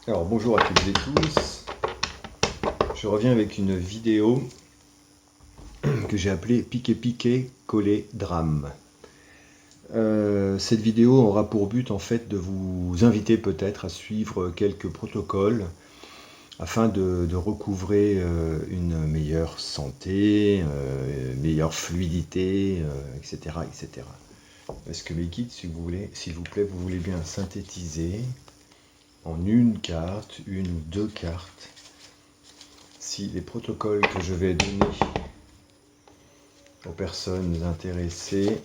Alors bonjour à toutes et tous, je reviens avec une vidéo que j'ai appelée Piqué piqué, collé drame. Cette vidéo aura pour but en fait de vous inviter peut-être à suivre quelques protocoles afin de recouvrer une meilleure santé, meilleure fluidité, etc., etc. Est-ce que mes guides, si vous voulez, s'il vous plaît, vous voulez bien synthétiser en une carte, une ou deux cartes, si les protocoles que je vais donner aux personnes intéressées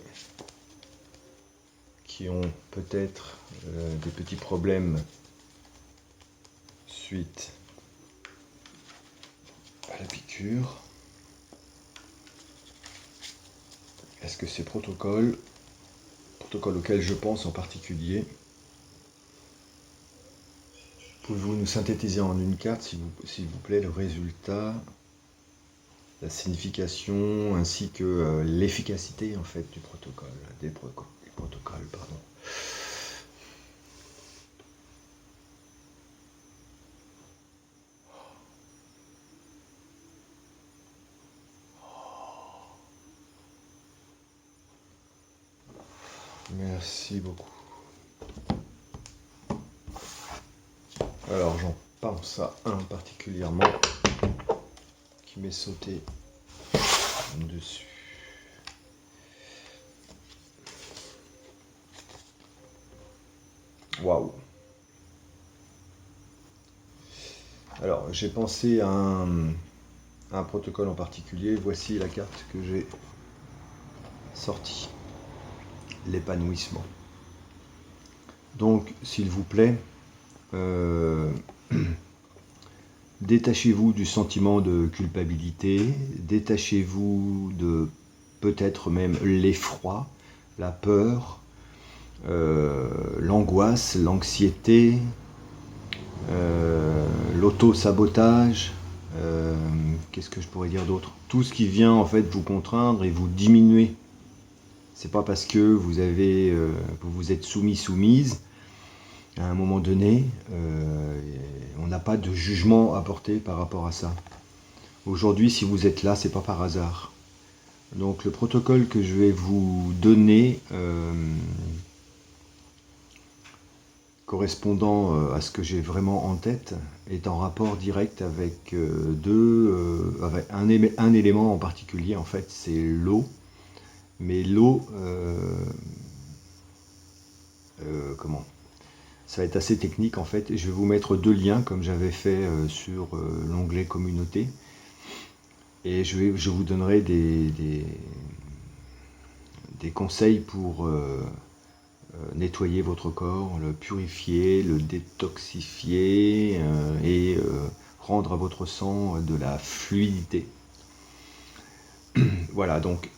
qui ont peut-être des petits problèmes suite à la piqûre. Est-ce que ces protocoles auxquels je pense en particulier, pouvez-vous nous synthétiser en une carte, s'il vous plaît, le résultat, la signification ainsi que l'efficacité en fait du protocole, des protocoles, pardon. Merci beaucoup. Alors j'en pense à un particulièrement qui m'est sauté dessus. Waouh. Alors j'ai pensé à un protocole en particulier. Voici la carte que j'ai sortie. L'épanouissement. Donc s'il vous plaît, détachez-vous du sentiment de culpabilité, détachez-vous de peut-être même l'effroi, la peur, l'angoisse, l'anxiété, l'auto-sabotage, qu'est-ce que je pourrais dire d'autre? Tout ce qui vient en fait vous contraindre et vous diminuer. C'est pas parce que vous vous êtes soumise à un moment donné, on n'a pas de jugement à porter par rapport à ça. Aujourd'hui, si vous êtes là, c'est pas par hasard. Donc le protocole que je vais vous donner, correspondant à ce que j'ai vraiment en tête, est en rapport direct avec avec un élément en particulier, en fait, c'est l'eau. Mais l'eau, comment? Ça va être assez technique en fait. Je vais vous mettre deux liens comme j'avais fait sur l'onglet communauté. Et je vous donnerai des conseils pour nettoyer votre corps, le purifier, le détoxifier et rendre à votre sang de la fluidité. Voilà, donc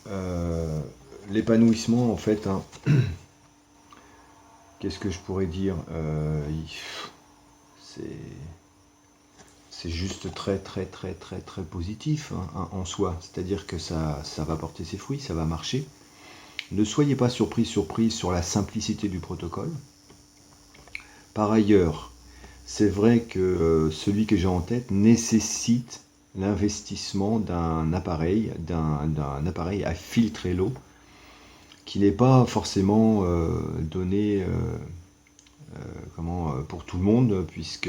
l'épanouissement en fait, hein, qu'est-ce que je pourrais dire, c'est juste très positif hein, en soi, c'est-à-dire que ça va porter ses fruits, ça va marcher. Ne soyez pas surpris sur la simplicité du protocole. Par ailleurs, c'est vrai que celui que j'ai en tête nécessite l'investissement d'un appareil à filtrer l'eau, qui n'est pas forcément donné pour tout le monde, puisque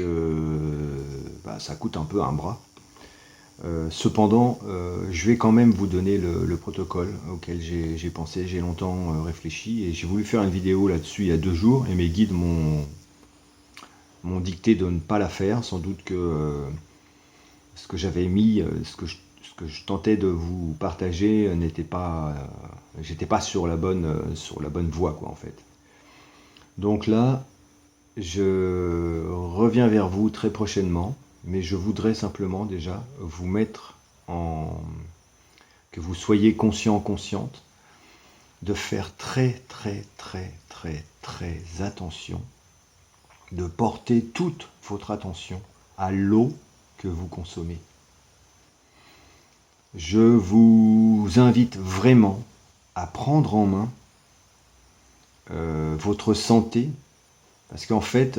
ça coûte un peu un bras. Cependant, je vais quand même vous donner le protocole auquel j'ai pensé, j'ai longtemps réfléchi, et j'ai voulu faire une vidéo là-dessus il y a 2 jours, et mes guides m'ont dicté de ne pas la faire, sans doute que ce que j'avais mis, ce que je tentais de vous partager n'était pas, j'étais pas sur la bonne voie quoi en fait. Donc là, je reviens vers vous très prochainement, mais je voudrais simplement déjà vous mettre que vous soyez conscient, consciente, de faire très attention, de porter toute votre attention à l'eau que vous consommez. Je vous invite vraiment à prendre en main votre santé Parce qu'en fait,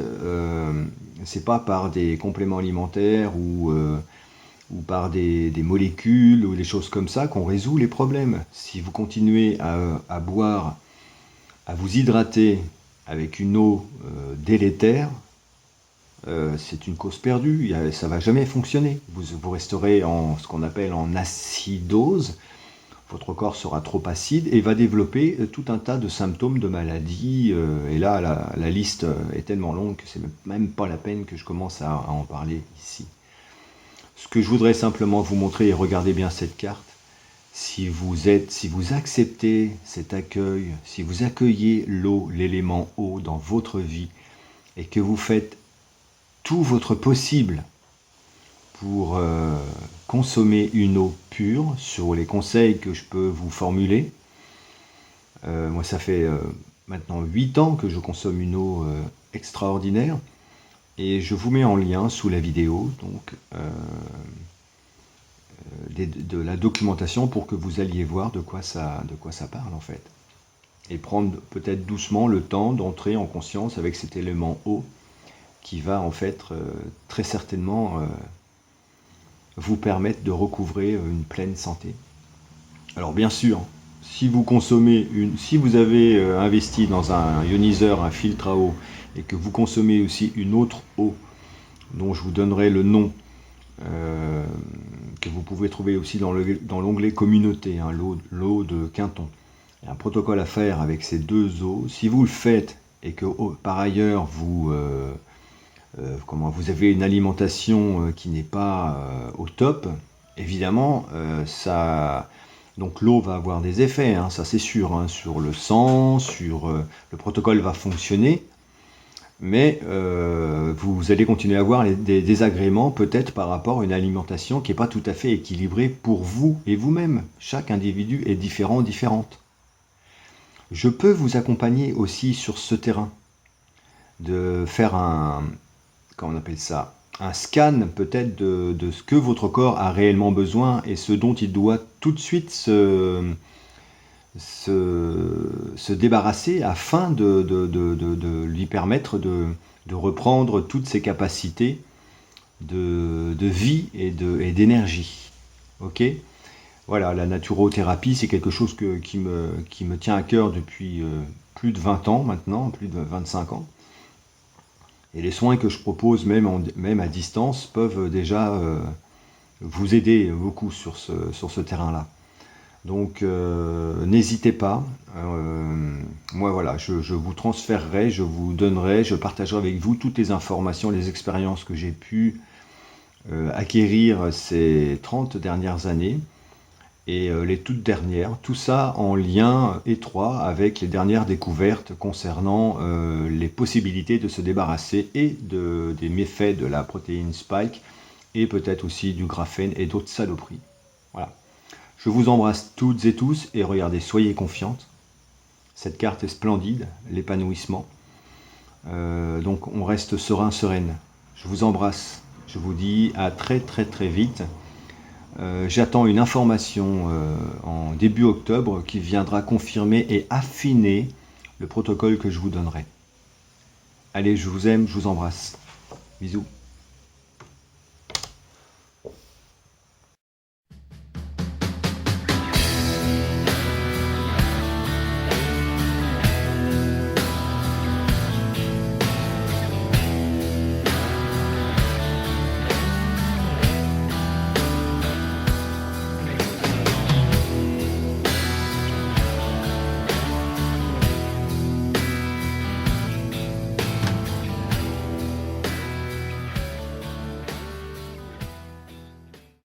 c'est pas par des compléments alimentaires ou par des molécules ou des choses comme ça qu'on résout les problèmes. Si vous continuez à boire, à vous hydrater avec une eau délétère, c'est une cause perdue, ça va jamais fonctionner. Vous resterez en ce qu'on appelle en acidose, votre corps sera trop acide et va développer tout un tas de symptômes de maladie. Et là, la liste est tellement longue que c'est même pas la peine que je commence à en parler ici. Ce que je voudrais simplement vous montrer, et regardez bien cette carte, si vous acceptez cet accueil, si vous accueillez l'eau, l'élément eau dans votre vie, et que vous faites tout votre possible pour consommer une eau pure, sur les conseils que je peux vous formuler. Moi, ça fait maintenant 8 ans que je consomme une eau extraordinaire, et je vous mets en lien sous la vidéo donc de la documentation pour que vous alliez voir de quoi ça parle en fait. Et prendre peut-être doucement le temps d'entrer en conscience avec cet élément eau qui va en fait très certainement vous permettre de recouvrer une pleine santé. Alors bien sûr, si vous avez investi dans un ioniseur, un filtre à eau, et que vous consommez aussi une autre eau, dont je vous donnerai le nom, que vous pouvez trouver aussi dans l'onglet communauté, hein, l'eau de Quinton. Il y a un protocole à faire avec ces deux eaux. Si vous le faites et que par ailleurs vous avez une alimentation qui n'est pas au top, évidemment, donc l'eau va avoir des effets, hein, ça c'est sûr, hein, sur le sang, le protocole va fonctionner, mais vous allez continuer à avoir des désagréments peut-être par rapport à une alimentation qui n'est pas tout à fait équilibrée pour vous et vous-même. Chaque individu est différente. Je peux vous accompagner aussi sur ce terrain, de faire comment on appelle ça, un scan peut-être de ce que votre corps a réellement besoin et ce dont il doit tout de suite se débarrasser afin de lui permettre de reprendre toutes ses capacités de vie et d'énergie. Ok ? Voilà, la naturothérapie, c'est quelque chose qui me tient à cœur depuis plus de 20 ans maintenant, plus de 25 ans. Et les soins que je propose, même à distance, peuvent déjà vous aider beaucoup sur ce terrain-là. Donc n'hésitez pas. Moi voilà, je vous transférerai, je vous donnerai, je partagerai avec vous toutes les informations, les expériences que j'ai pu acquérir ces 30 dernières années. Et les toutes dernières, tout ça en lien étroit avec les dernières découvertes concernant les possibilités de se débarrasser et des méfaits de la protéine Spike et peut-être aussi du graphène et d'autres saloperies. Voilà. Je vous embrasse toutes et tous et regardez, soyez confiantes. Cette carte est splendide, l'épanouissement. Donc on reste serein, sereine. Je vous embrasse. Je vous dis à très vite. J'attends une information en début octobre qui viendra confirmer et affiner le protocole que je vous donnerai. Allez, je vous aime, je vous embrasse. Bisous.